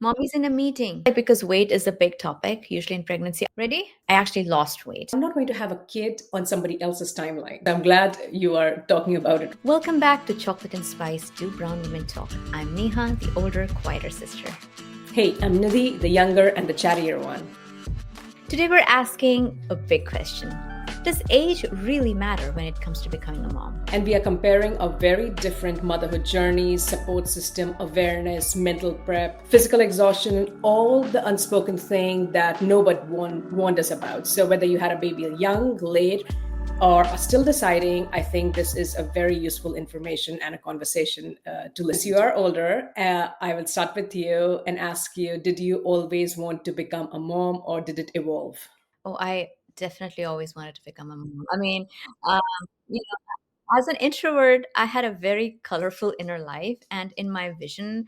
Mommy's in a meeting. Because weight is a big topic, usually in pregnancy. Ready? I actually lost weight. I'm not going to have a kid on somebody else's timeline. I'm glad you are talking about it. Welcome back to Chocolate and Spice, Do Brown Women Talk. I'm Neha, the older, quieter sister. Hey, I'm Nidhi, the younger and the chattier one. Today we're asking a big question. Does age really matter when it comes to becoming a mom? And we are comparing a very different motherhood journeys, support system, awareness, mental prep, physical exhaustion, all the unspoken thing that nobody warned us about. So whether you had a baby young, late, or are still deciding, I think this is a very useful information and a conversation to listen. You are older. I will start with you and ask you, did you always want to become a mom or did it evolve? Oh, I definitely always wanted to become a mom. Um, you know, as an introvert, I had a very colorful inner life. And in my vision,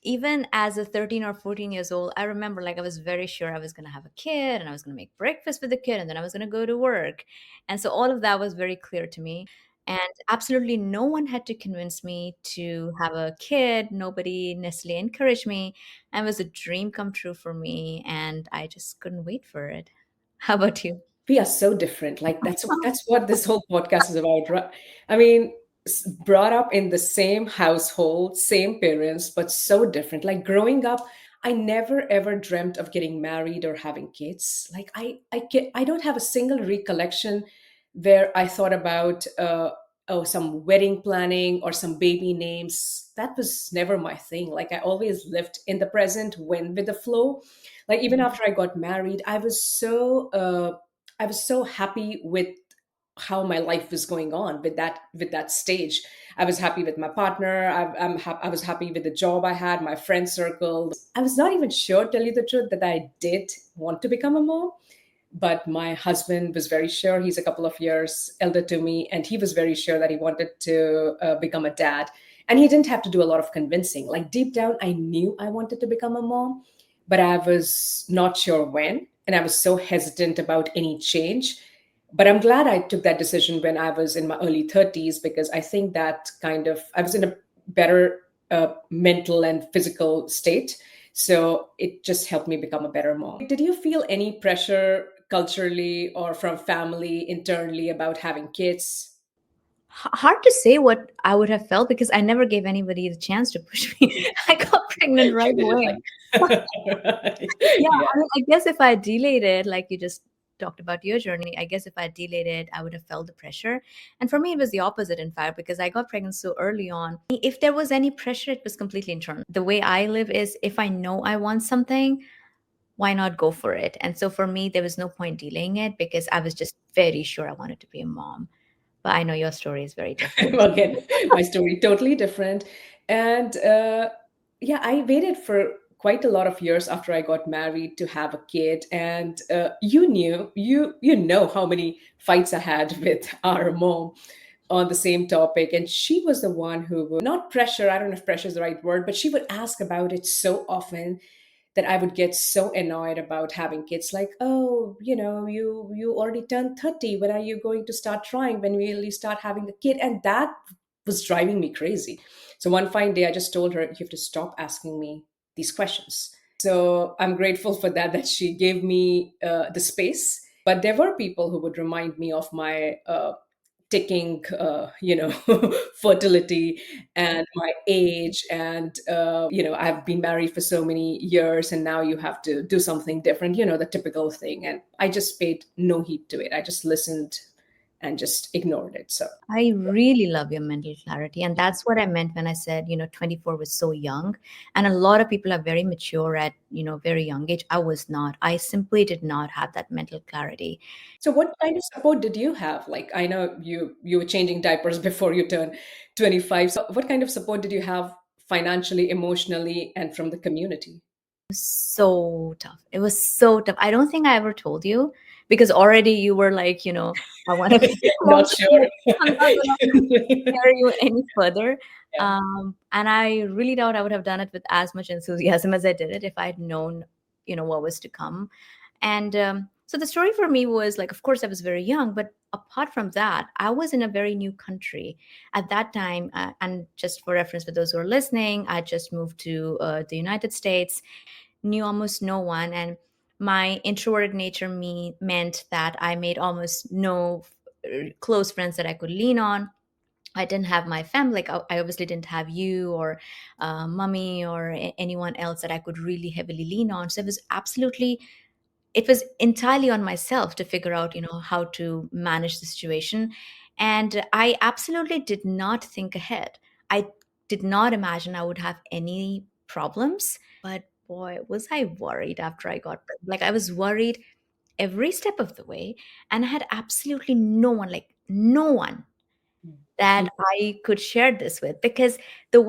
even as a 13 or 14 years old, I remember like I was very sure I was going to have a kid and I was going to make breakfast with the kid and then I was going to go to work. And so all of that was very clear to me. And absolutely no one had to convince me to have a kid. Nobody necessarily encouraged me. And it was a dream come true for me. And I just couldn't wait for it. How about you? We are so different. Like that's what this whole podcast is about, right? I mean, brought up in the same household, same parents, but so different. Like growing up, I never ever dreamt of getting married or having kids. Like I don't have a single recollection where I thought about some wedding planning or some baby names. That was never my thing. Like I always lived in the present, went with the flow. Like even after I got married, I was so happy with how my life was going on with that stage. I was happy with my partner. I was happy with the job I had, my friend circle. I was not even sure, tell you the truth, that I did want to become a mom. But my husband was very sure. He's a couple of years elder to me, and he was very sure that he wanted to become a dad. And he didn't have to do a lot of convincing. Like deep down, I knew I wanted to become a mom, but I was not sure when. And I was so hesitant about any change. But I'm glad I took that decision when I was in my early 30s because I think that I was in a better mental and physical state. So it just helped me become a better mom. Did you feel any pressure culturally or from family internally about having kids? Hard to say what I would have felt because I never gave anybody the chance to push me. I got pregnant right You did it away. like, Yeah, yeah. I guess if I delayed it, like you just talked about your journey, I guess if I delayed it, I would have felt the pressure. And for me, it was the opposite, in fact, because I got pregnant so early on. If there was any pressure, it was completely internal. The way I live is if I know I want something, why not go for it? And so for me, there was no point delaying it because I was just very sure I wanted to be a mom. But I know your story is very different. Again, my story totally different. And yeah, I waited for quite a lot of years after I got married to have a kid. And you know how many fights I had with our mom on the same topic. And she was the one who would not pressure, I don't know if pressure is the right word, but she would ask about it so often that I would get so annoyed about having kids. Like, oh, you already turned 30. When are you going to start trying? When will you start having a kid? And that was driving me crazy. So one fine day, I just told her, you have to stop asking me these questions. So I'm grateful for that she gave me the space. But there were people who would remind me of my ticking, fertility and my age. And, I've been married for so many years and now you have to do something different, the typical thing. And I just paid no heed to it. I just listened and just ignored it. So I really love your mental clarity. And that's what I meant when I said, 24 was so young. And a lot of people are very mature at, very young age. I was not. I simply did not have that mental clarity. So what kind of support did you have? Like I know you were changing diapers before you turned 25. So what kind of support did you have financially, emotionally, and from the community? So tough. It was so tough. I don't think I ever told you because already you were like, I want to be a mom. Not sure. I'm not going to carry you any further. Yeah. And I really doubt I would have done it with as much enthusiasm as I did it if I had known, what was to come. And So the story for me was like, of course, I was very young, but apart from that, I was in a very new country at that time. And just for reference, for those who are listening, I just moved to the United States, knew almost no one, and my introverted nature me meant that I made almost no close friends that I could lean on. I didn't have my family, like I obviously didn't have you or mommy or anyone else that I could really heavily lean on. So it was entirely on myself to figure out, how to manage the situation. And I absolutely did not think ahead. I did not imagine I would have any problems, but boy, was I worried after I got pregnant. Like, I was worried every step of the way, and I had absolutely no one, like no one that I could share this with, because the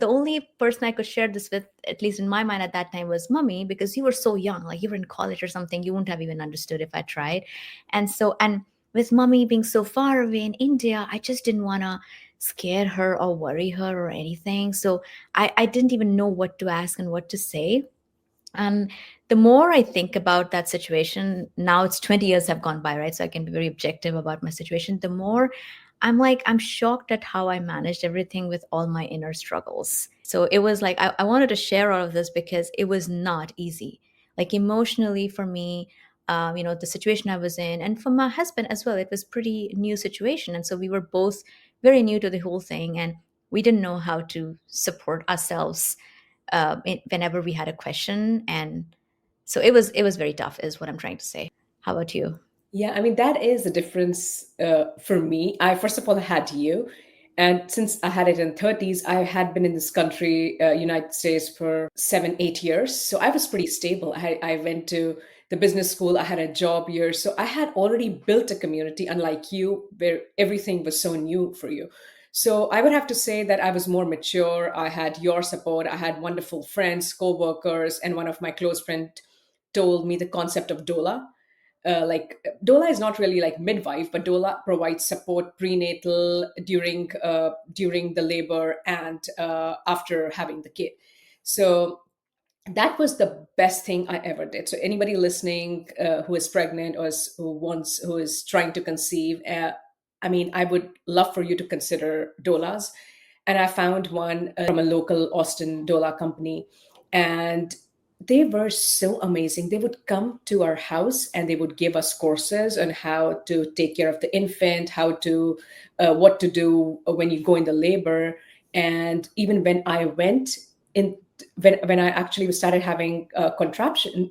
only person I could share this with, at least in my mind at that time, was mommy, because you were so young, like you were in college or something, you wouldn't have even understood if I tried. And with mommy being so far away in India, I just didn't want to scare her or worry her or anything. So I didn't even know what to ask and what to say. And the more I think about that situation, now it's 20 years have gone by, right? So I can be very objective about my situation. The more I'm like, I'm shocked at how I managed everything with all my inner struggles. So it was like, I wanted to share all of this because it was not easy. Like emotionally for me, the situation I was in, and for my husband as well, it was pretty new situation. And so we were both very new to the whole thing. And we didn't know how to support ourselves whenever we had a question. And so it was very tough, is what I'm trying to say. How about you? Yeah, I mean, that is the difference for me. I, first of all, had you. And since I had it in 30s, I had been in this country, United States, for 7, 8 years. So I was pretty stable. I went to the business school. I had a job here. So I had already built a community, unlike you, where everything was so new for you. So I would have to say that I was more mature. I had your support. I had wonderful friends, co-workers, and one of my close friends told me the concept of doula. Like doula is not really like midwife, but doula provides support prenatal, during the labor, and after having the kid. So that was the best thing I ever did. So anybody listening who is pregnant, or who is trying to conceive, I mean, I would love for you to consider doulas. And I found one from a local Austin doula company, and they were so amazing. They would come to our house and they would give us courses on how to take care of the infant, how to what to do when you go in the labor. And even when I went in, when I actually started having a contraction,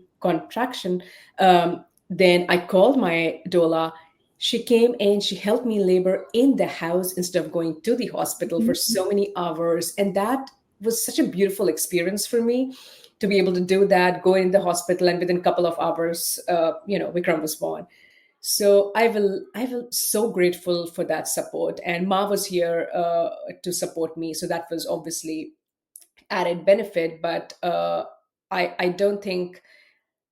then I called my doula. She came in, she helped me labor in the house instead of going to the hospital for so many hours. And that was such a beautiful experience for me, to be able to do that, go in the hospital, and within a couple of hours, Vikram was born. So I will so grateful for that support. And Ma was here to support me. So that was obviously added benefit, but I don't think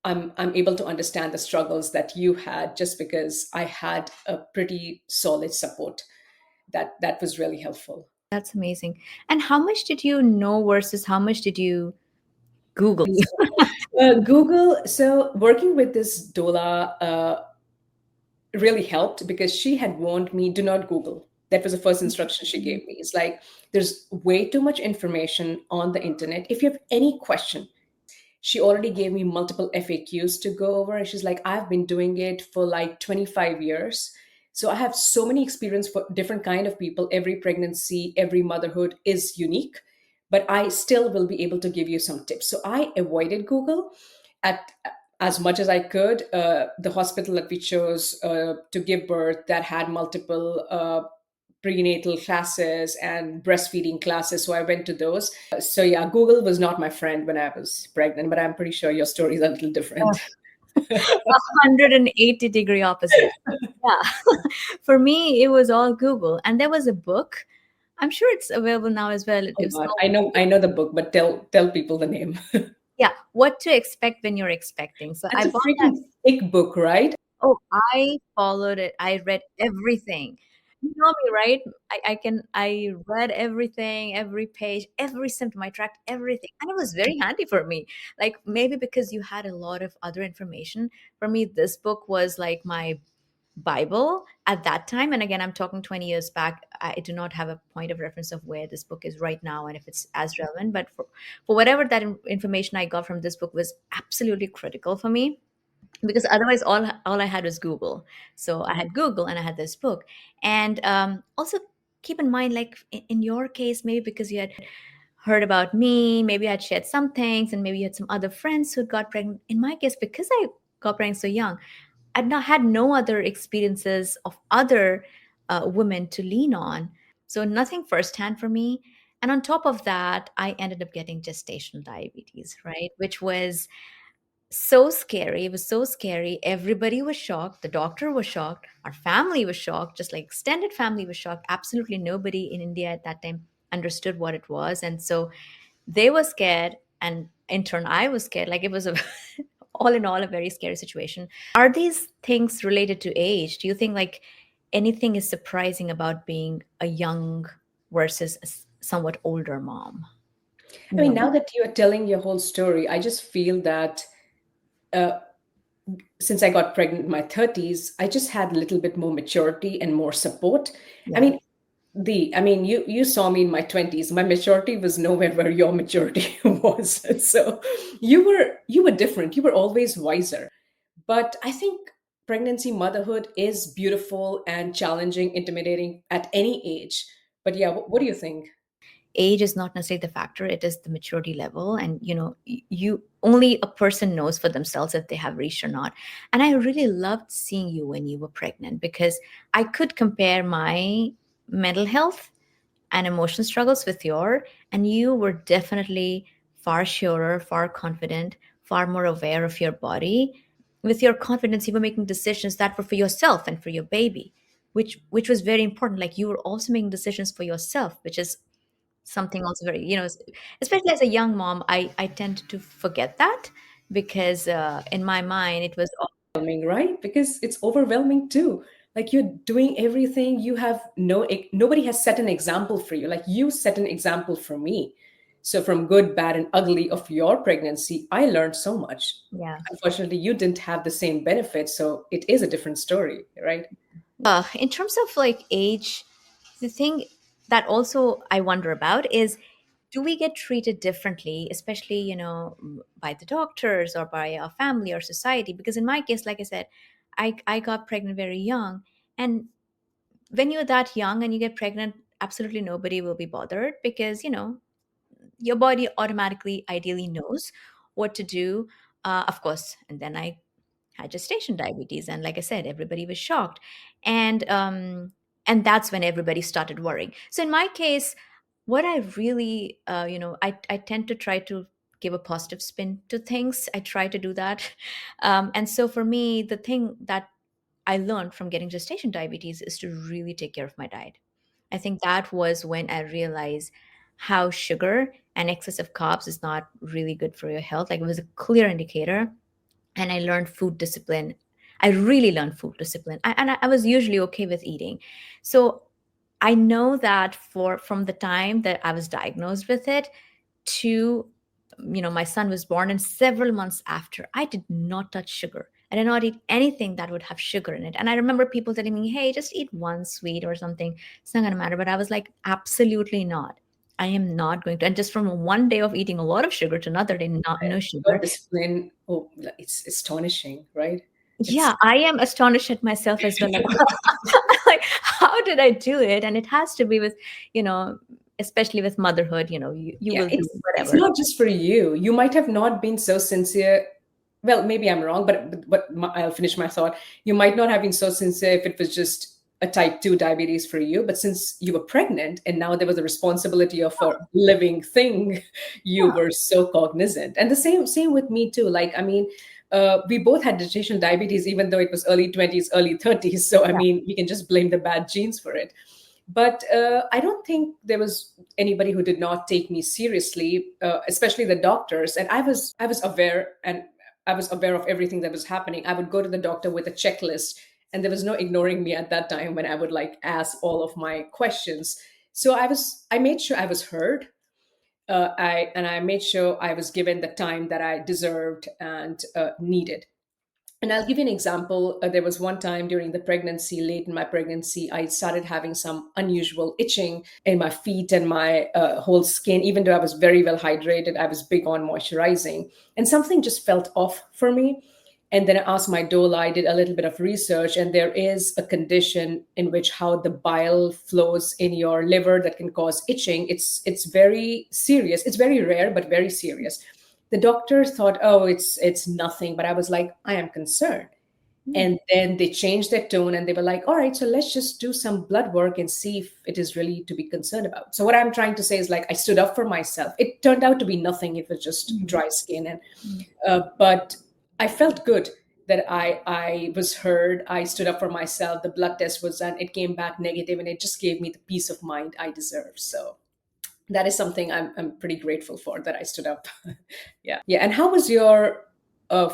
I'm able to understand the struggles that you had, just because I had a pretty solid support. That was really helpful. That's amazing. And how much did you know versus how much did you Google? Google. So working with this doula really helped, because she had warned me, do not Google. That was the first instruction she gave me. It's like, there's way too much information on the internet. If you have any question, she already gave me multiple FAQs to go over. And she's like, I've been doing it for like 25 years. So I have so many experience for different kind of people. Every pregnancy, every motherhood is unique, but I still will be able to give you some tips. So I avoided Google at as much as I could. The hospital that we chose to give birth, that had multiple prenatal classes and breastfeeding classes. So I went to those. So yeah, Google was not my friend when I was pregnant, but I'm pretty sure your story is a little different. 180-degree opposite. Yeah. For me, it was all Google. And there was a book. I'm sure it's available now as well. It Oh was God, called, I know the book, but tell people the name. yeah, What to Expect When You're Expecting. So That's I a bought that. freaking thick book, right? Oh, I followed it. I read everything. You know me, right? I read everything, every page, every symptom. I tracked everything. And it was very handy for me. Like maybe because you had a lot of other information. For me, this book was like my Bible at that time. And again, I'm talking 20 years back. I do not have a point of reference of where this book is right now and if it's as relevant. But for whatever that information I got from this book was absolutely critical for me, because otherwise all I had was Google. So I had Google and I had this book. And also keep in mind, like in your case, maybe because you had heard about me, maybe I'd shared some things, and maybe you had some other friends who got pregnant. In my case, because I got pregnant so young, I'd not had no other experiences of other women to lean on. So nothing firsthand for me. And on top of that, I ended up getting gestational diabetes, right? Which was so scary. It was so scary. Everybody was shocked. The doctor was shocked. Our family was shocked. Just like extended family was shocked. Absolutely nobody in India at that time understood what it was. And so they were scared. And in turn, I was scared. Like it was a, all in all, a very scary situation. Are these things related to age? Do you think like anything is surprising about being a young versus a somewhat older mom? I mean, No. now that you're telling your whole story, I just feel that since I got pregnant in my 30s, I just had a little bit more maturity and more support. I Yeah. mean, you saw me in my 20s. My maturity was nowhere where your maturity was. So you were different. You were always wiser. But I think pregnancy, motherhood is beautiful and challenging, intimidating at any age. But yeah, what do you think? Age is not necessarily the factor, it is the maturity level. And you only a person knows for themselves if they have reached or not. And I really loved seeing you when you were pregnant, because I could compare my mental health and emotional struggles with your, and you were definitely far surer, far confident, far more aware of your body. With your confidence, you were making decisions that were for yourself and for your baby, which was very important. Like you were also making decisions for yourself, which is something also very, especially as a young mom, I tend to forget that, because in my mind it was all. Overwhelming, right? Because it's overwhelming too. Like you're doing everything, you have nobody has set an example for you. Like you set an example for me. So from good, bad, and ugly of your pregnancy, I learned so much. Yeah. Unfortunately, you didn't have the same benefits, so it is a different story, right? In terms of like age, the thing that also I wonder about is, do we get treated differently, especially by the doctors or by our family or society? Because in my case, like I said, I got pregnant very young. And when you're that young and you get pregnant, absolutely nobody will be bothered, because your body automatically ideally knows what to do. Of course. And then I had gestation diabetes, and like I said, everybody was shocked. And that's when everybody started worrying. So in my case, what I really I tend to try to give a positive spin to things. I try to do that. And so for me, the thing that I learned from getting gestation diabetes is to really take care of my diet. I think that was when I realized how sugar and excessive carbs is not really good for your health. Like it was a clear indicator. And I learned food discipline. I really learned food discipline. I was usually okay with eating. So I know that for from the time that I was diagnosed with it to my son was born, and several months after, I did not touch sugar. I did not eat anything that would have sugar in it. And I remember people telling me, hey, just eat one sweet or something, it's not going to matter. But I was like, absolutely not. I am not going to. And just from one day of eating a lot of sugar to another day, not no Your sugar. discipline, oh, it's astonishing, right? It's Yeah, I am astonished at myself as well. Like, like, how did I do it? And it has to be with, you know, especially with motherhood, you yeah, will do it's whatever. not just for you. You might have not been so sincere. Well, maybe I'm wrong, but I'll finish my thought. You might not have been so sincere if it was just a type 2 diabetes for you, but since you were pregnant and now there was a responsibility of a living thing, you Yeah, were so cognizant. And the same with me too. Like, I mean, we both had gestational diabetes, even though it was early 20s, early 30s. So, I yeah, mean, we can just blame the bad genes for it. But I don't think there was anybody who did not take me seriously, especially the doctors. And I was aware, and I was aware of everything that was happening. I would go to the doctor with a checklist, and there was no ignoring me at that time when I would like ask all of my questions. So I made sure I was heard. I made sure I was given the time that I deserved and needed. And I'll give you an example. There was one time during the pregnancy, late in my pregnancy, I started having some unusual itching in my feet and my whole skin. Even though I was very well hydrated, I was big on moisturizing. And something just felt off for me. And then I asked my doula, I did a little bit of research, and there is a condition in which how the bile flows in your liver that can cause itching. It's very serious. It's very rare, but very serious. The doctor thought, oh, it's nothing, but I was like, I am concerned. Mm, And then they changed their tone and they were like, all right, so let's just do some blood work and see if it is really to be concerned about. So what I'm trying to say is like I stood up for myself. It turned out to be nothing. It was just mm, dry skin, and mm, but I felt good that I was heard. I stood up for myself. The blood test was done. It came back negative, and it just gave me the peace of mind I deserve. So that is something I'm pretty grateful for that I stood up. Yeah. And how was your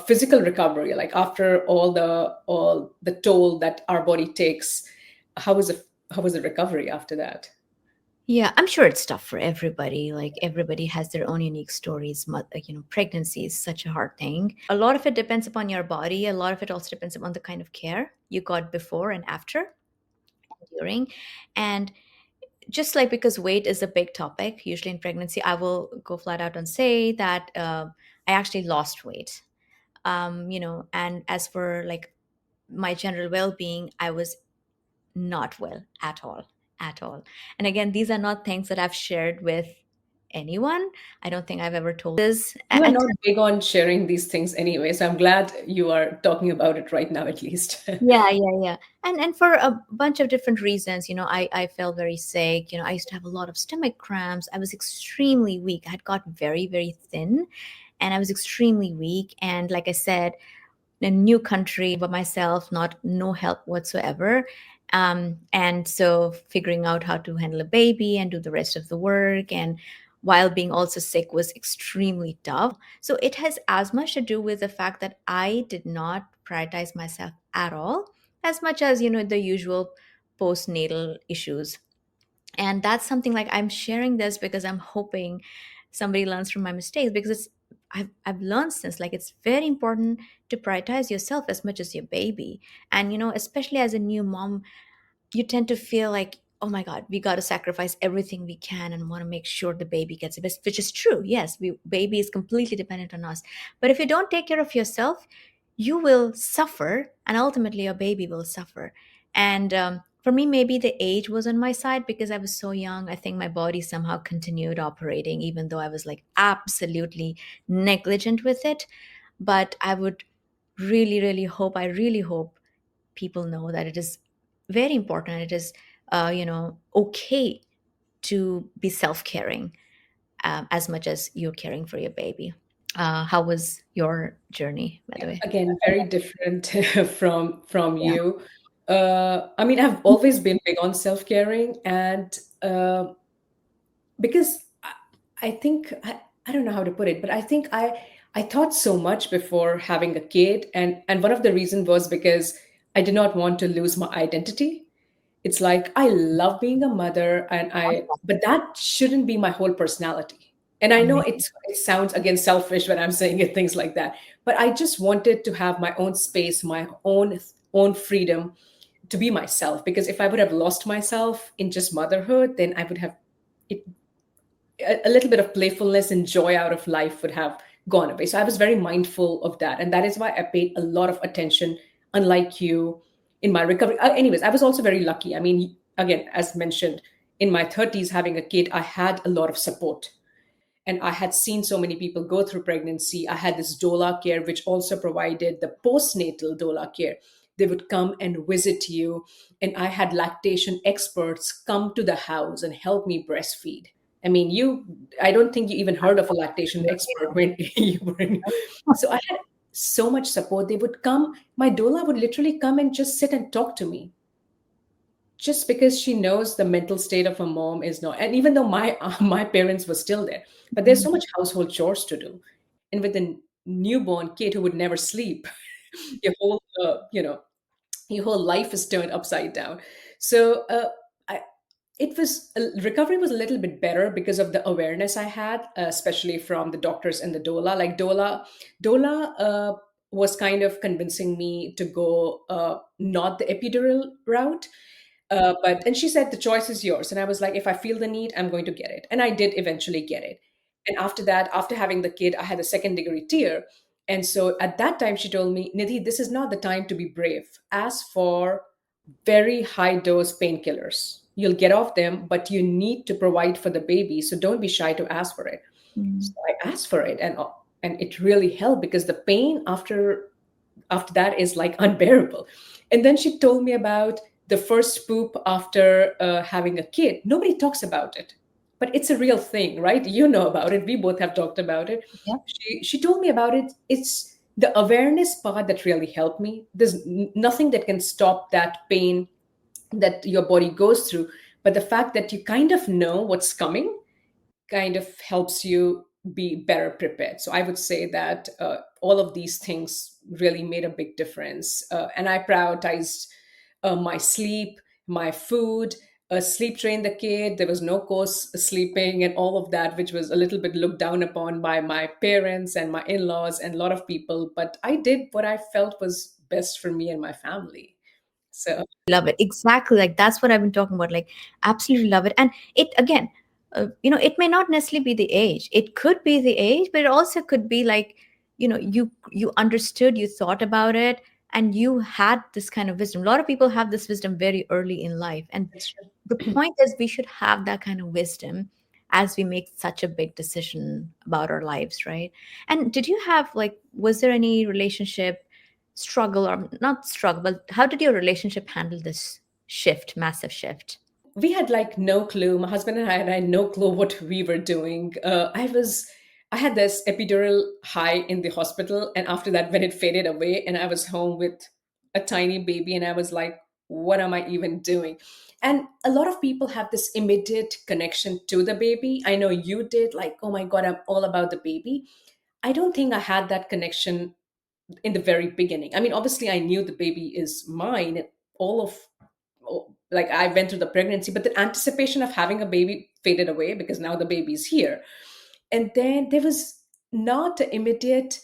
physical recovery? Like after all the toll that our body takes, how was the recovery after that? Yeah, I'm sure it's tough for everybody. Like everybody has their own unique stories. Pregnancy is such a hard thing. A lot of it depends upon your body. A lot of it also depends upon the kind of care you got before and after, during. And just like because weight is a big topic, usually in pregnancy, I will go flat out and say that I actually lost weight. And as for like my general well-being, I was not well at all, at all. And again, these are not things that I've shared with anyone. I don't think I've ever told this. You are And not big on sharing these things anyway, so I'm glad you are talking about it right now at least. yeah, yeah, yeah. And for a bunch of different reasons, I felt very sick. I used to have a lot of stomach cramps. I was extremely weak. I had got very, very thin, and I was extremely weak. And like I said, a new country by myself, not no help whatsoever. And so figuring out how to handle a baby and do the rest of the work, and while being also sick, was extremely tough. So it has as much to do with the fact that I did not prioritize myself at all, as much as the usual postnatal issues. And that's something like I'm sharing this because I'm hoping somebody learns from my mistakes, because I've learned since, like, it's very important to prioritize yourself as much as your baby. And especially as a new mom, you tend to feel like, oh my god, we got to sacrifice everything we can and want to make sure the baby gets the best, which is true. Yes, baby is completely dependent on us. But if you don't take care of yourself, you will suffer, and ultimately your baby will suffer. And for me, maybe the age was on my side because I was so young. I think my body somehow continued operating even though I was like absolutely negligent with it. But I would really, really hope, I really hope people know that it is very important. It is, okay to be self-caring, as much as you're caring for your baby. How was your journey, by the way? Again, very different from you. I mean, I've always been big on self-caring, and because I think I don't know how to put it, but I think I thought so much before having a kid, and one of the reasons was because I did not want to lose my identity. It's like I love being a mother, and I but that shouldn't be my whole personality. And I know it sounds again selfish when I'm saying it things like that, but I just wanted to have my own space, my own freedom to be myself. Because if I would have lost myself in just motherhood, then I would have it a little bit of playfulness and joy out of life would have gone away. So I was very mindful of that. And that is why I paid a lot of attention, unlike you, in my recovery. Anyways, I was also very lucky. I mean, again, as mentioned, in my 30s, having a kid, I had a lot of support. And I had seen so many people go through pregnancy. I had this doula care, which also provided the postnatal doula care. They would come and visit you, and I had lactation experts come to the house and help me breastfeed. I mean, I don't think you even heard of a lactation expert when you were in. So I had so much support. They would come, my doula would literally come and just sit and talk to me, just because she knows the mental state of a mom is not. And even though my my parents were still there, but there's so much household chores to do, and with a newborn kid who would never sleep, your whole your whole life is turned upside down. So I, it was recovery was a little bit better because of the awareness I had, especially from the doctors and the doula. Like doula was kind of convincing me to go not the epidural route, but and she said the choice is yours, and I was like, if I feel the need, I'm going to get it, and I did eventually get it. And after that, after having the kid, I had a second degree tear, and so at that time, she told me, Nidhi, this is not the time to be brave. As for very high dose painkillers, you'll get off them, but you need to provide for the baby, so don't be shy to ask for it. So Mm. I asked for it, and it really helped because the pain after that is like unbearable. And then she told me about the first poop after having a kid. Nobody talks about it, but it's a real thing, right? You know about it. We both have talked about it. Yeah. She told me about it. It's the awareness part that really helped me. There's nothing that can stop that pain that your body goes through, but the fact that you kind of know what's coming kind of helps you be better prepared. So I would say that all of these things really made a big difference. And I prioritized my sleep, my food, sleep trained the kid. There was no course sleeping and all of that, which was a little bit looked down upon by my parents and my in laws and a lot of people. But I did what I felt was best for me and my family. So, Love it. Exactly. Like that's what I've been talking about. Like, absolutely love it. And it again, it may not necessarily be the age. It could be the age, but it also could be like, you understood, you thought about it, and you had this kind of wisdom. A lot of people have this wisdom very early in life, and that's the true. point is we should have that kind of wisdom as we make such a big decision about our lives, right? And did you have like, was there any relationship struggle, or not struggle, but how did your relationship handle this shift, massive shift? We had like no clue. My husband and I had no clue what we were doing. I had this epidural high in the hospital, and after that, when it faded away, and I was home with a tiny baby, and I was like, what am I even doing? And a lot of people have this immediate connection to the baby. I know you did, like, oh my God, I'm all about the baby. I don't think I had that connection in the very beginning. I mean, obviously, I knew the baby is mine, and all of like I went through the pregnancy, but the anticipation of having a baby faded away because now the baby's here. And then there was not an immediate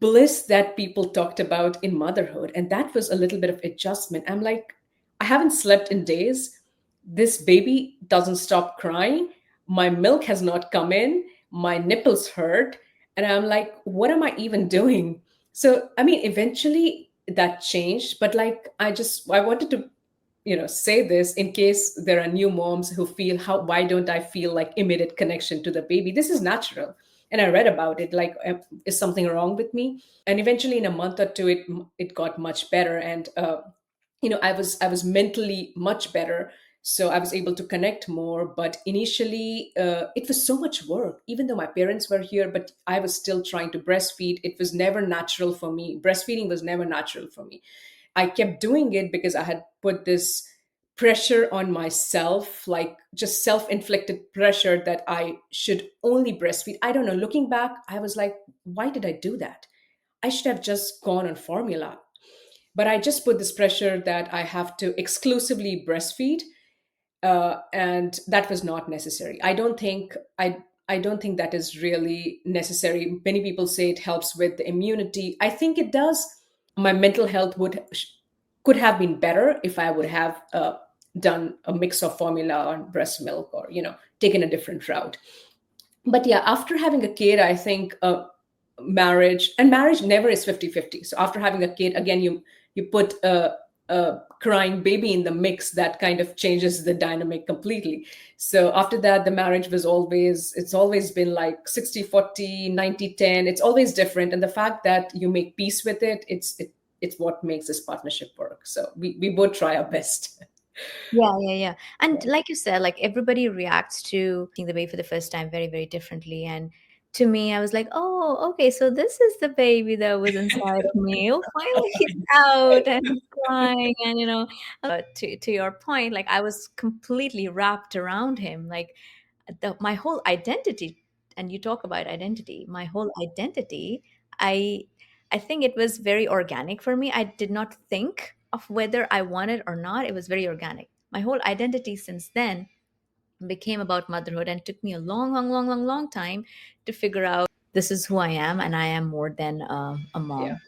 bliss that people talked about in motherhood, and that was a little bit of adjustment. I'm like, I haven't slept in days. This baby doesn't stop crying. My milk has not come in. My nipples hurt. And I'm like, what am I even doing? So, I mean, eventually that changed, but like, I wanted to, say this in case there are new moms who feel, why don't I feel like immediate connection to the baby? This is natural. And I read about it, like, is something wrong with me? And eventually in a month or two, it got much better. And I was mentally much better, so I was able to connect more. But initially it was so much work, even though my parents were here, but I was still trying to breastfeed. It was never natural for me. Breastfeeding was never natural for me. I kept doing it because I had put this pressure on myself, like just self-inflicted pressure that I should only breastfeed. I don't know, looking back, I was like, why did I do that? I should have just gone on formula. But I just put this pressure that I have to exclusively breastfeed, and that was not necessary. I don't think that is really necessary. Many people say it helps with the immunity. I think it does. My mental health could have been better if I would have done a mix of formula and breast milk, or taken a different route. But yeah, after having a kid, I think marriage never is 50-50. So after having a kid, again, you put a crying baby in the mix, that kind of changes the dynamic completely. So after that, the marriage it's always been like 60-40, 90-10. It's always different, and the fact that you make peace with it's what makes this partnership work. So we both try our best. Yeah, yeah, yeah. And like you said, like everybody reacts to seeing the baby for the first time very, very differently. And to me, I was like, oh, okay, so this is the baby that was inside of me. Oh, finally he's out and he's crying. And, to your point, like I was completely wrapped around him. Like my whole identity, and you talk about identity, my whole identity, I I think it was very organic for me. I did not think of whether I wanted or not. It was very organic. My whole identity since then became about motherhood, and took me a long, long, long, long, long time to figure out this is who I am, and I am more than a Yeah. mom.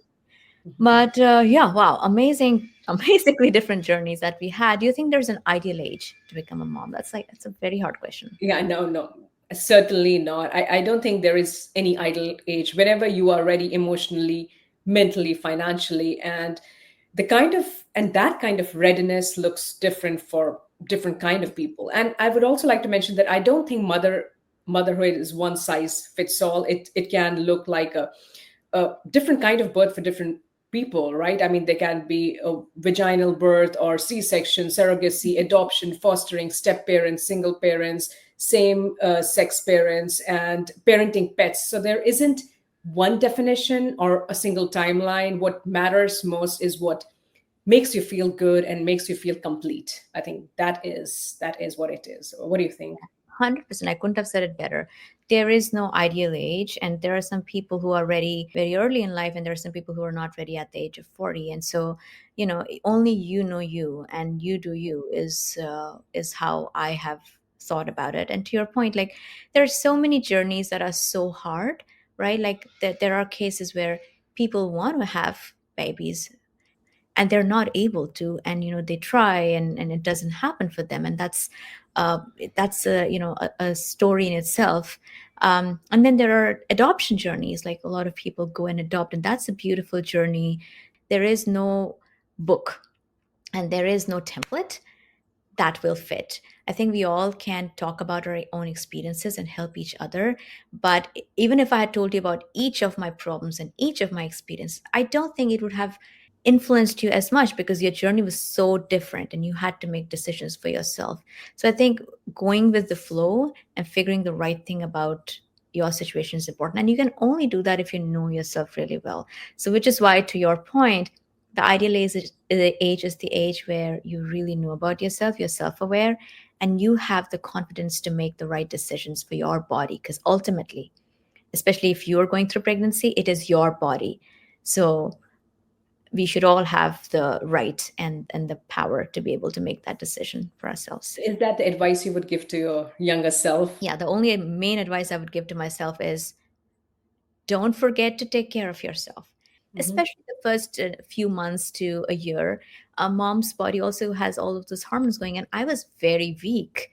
But yeah, wow, amazing, amazingly different journeys that we had. Do you think there's an ideal age to become a mom? That's a very hard question. Yeah, no, no, certainly not. I don't think there is any idle age. Whenever you are ready emotionally, mentally, financially, and the kind of and that kind of readiness looks different for different kind of people. And I would also like to mention that I don't think motherhood is one size fits all. It can look like a different kind of birth for different people, right? I mean, there can be a vaginal birth or C-section, surrogacy, adoption, fostering, step parents, single parents, same sex parents, and parenting pets. So there isn't one definition or a single timeline. What matters most is what makes you feel good and makes you feel complete. I think that is what it is. What do you think? 100%. I couldn't have said it better. There is no ideal age, and there are some people who are ready very early in life, and there are some people who are not ready at the age of 40. And so, only you know you, and you do you is how I have thought about it. And to your point, like, there are so many journeys that are so hard, right? Like, there are cases where people want to have babies and they're not able to, and they try, and it doesn't happen for them, and that's a story in itself. And then there are adoption journeys, like a lot of people go and adopt, and that's a beautiful journey. There is no book and there is no template that will fit. I think we all can talk about our own experiences and help each other. But even if I had told you about each of my problems and each of my experience, I don't think it would have influenced you as much, because your journey was so different and you had to make decisions for yourself. So I think going with the flow and figuring the right thing about your situation is important. And you can only do that if you know yourself really well. So, which is why, to your point, the ideal age is the age where you really know about yourself, you're self aware, and you have the confidence to make the right decisions for your body. Because ultimately, especially if you're going through pregnancy, it is your body. So we should all have the right and the power to be able to make that decision for ourselves. Is that the advice you would give to your younger self? Yeah, the only main advice I would give to myself is don't forget to take care of yourself, Mhm. especially the first few months to a year. A mom's body also has all of those hormones going, and I was very weak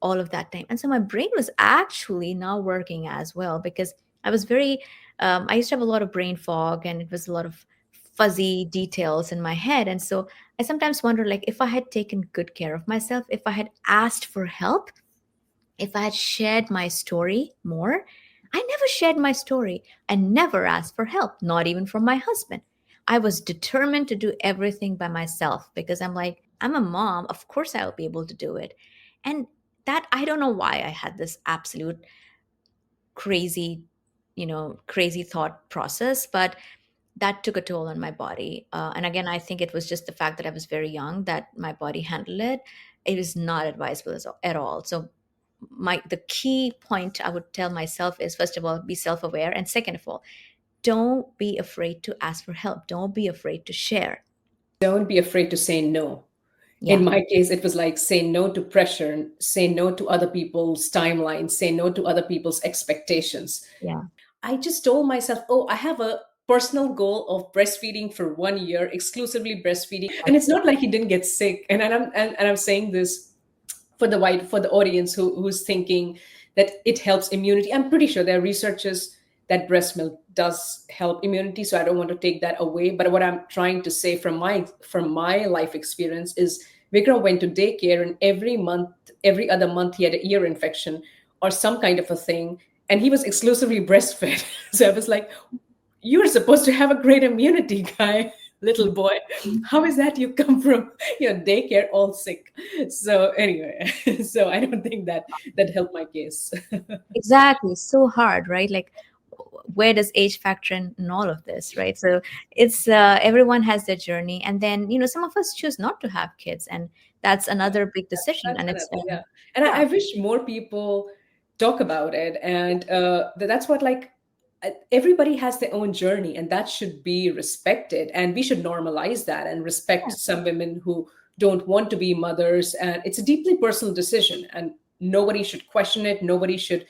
all of that time. And so my brain was actually now working as well, because I was very, I used to have a lot of brain fog, and it was a lot of fuzzy details in my head. And so I sometimes wonder, like, if I had taken good care of myself, if I had asked for help, if I had shared my story more. I never shared my story. I never asked for help, not even from my husband. I was determined to do everything by myself, because I'm like, I'm a mom. Of course, I'll be able to do it. And that, I don't know why I had this absolute crazy, crazy thought process, but that took a toll on my body. And again, I think it was just the fact that I was very young that my body handled it. It was not advisable at all. So the key point I would tell myself is, first of all, be self-aware, and second of all, don't be afraid to ask for help, don't be afraid to share. Don't be afraid to say no. In Yeah, my case, it was like say no to pressure, say no to other people's timelines, say no to other people's expectations. yeah, I just told myself, oh, I have a personal goal of breastfeeding for 1 year, exclusively breastfeeding. And it's not like he didn't get sick. And I'm saying this for the audience who's thinking that it helps immunity. I'm pretty sure there are researchers that breast milk does help immunity, so I don't want to take that away. But what I'm trying to say from my life experience is Vikram went to daycare, and every other month, he had a ear infection or some kind of a thing, and he was exclusively breastfed. So I was like, you're supposed to have a great immunity, guy, little boy. How is that you come from your daycare all sick? So anyway, so I don't think that helped my case. exactly. So hard, right? Like, where does age factor in all of this, right? So it's everyone has their journey, and then some of us choose not to have kids, and that's another big decision. That's And it's another, yeah. And yeah, I wish more people talk about it, and that's what, like, everybody has their own journey, and that should be respected, and we should normalize that and respect Yeah, some women who don't want to be mothers, and it's a deeply personal decision, and nobody should question it, nobody should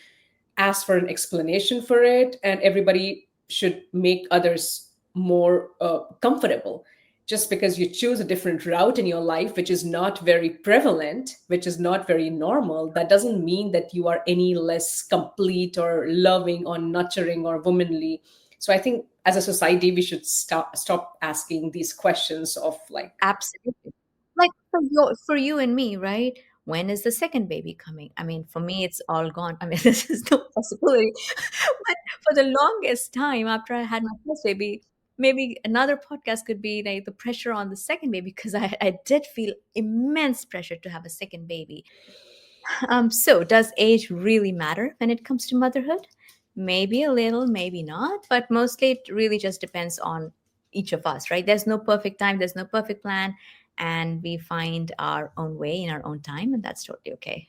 ask for an explanation for it, and everybody should make others more comfortable. Just because you choose a different route in your life, which is not very prevalent, which is not very normal, that doesn't mean that you are any less complete or loving or nurturing or womanly. So I think as a society, we should stop asking these questions of like, absolutely. Like for you and me, right? When is the second baby coming? I mean, for me, it's all gone. I mean, this is no possibility. But for the longest time after I had my first baby, maybe another podcast could be like the pressure on the second baby, because I did feel immense pressure to have a second baby. So does age really matter when it comes to motherhood? Maybe a little, maybe not, but mostly it really just depends on each of us, right? There's no perfect time, there's no perfect plan, and we find our own way in our own time, and that's totally okay.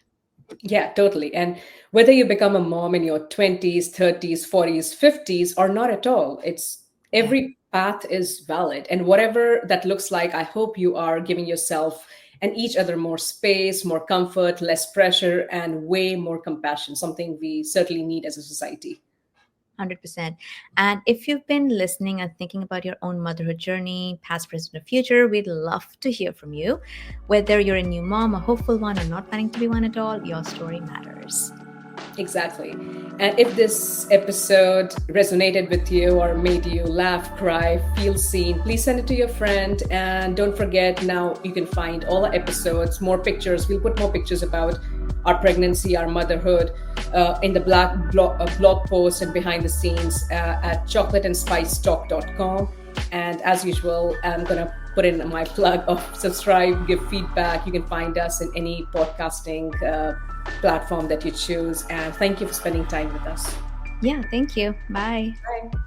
yeah, totally. And whether you become a mom in your 20s, 30s, 40s, 50s, or not at all, it's Yeah. every path is valid. And whatever that looks like, I hope you are giving yourself and each other more space, more comfort, less pressure, and way more compassion, something we certainly need as a society. 100%. And if you've been listening and thinking about your own motherhood journey, past, present, or future, we'd love to hear from you. Whether you're a new mom, a hopeful one, or not planning to be one at all, your story matters. Exactly. And if this episode resonated with you or made you laugh, cry, feel seen, please send it to your friend. And don't forget, now you can find all our episodes, more pictures. We'll put more pictures about our pregnancy, our motherhood in the blog post and behind the scenes at chocolateandspicetalk.com. And as usual, I'm going to put in my plug of subscribe, give feedback. You can find us in any podcasting platform that you choose. And thank you for spending time with us. Yeah, thank you. Bye. Bye.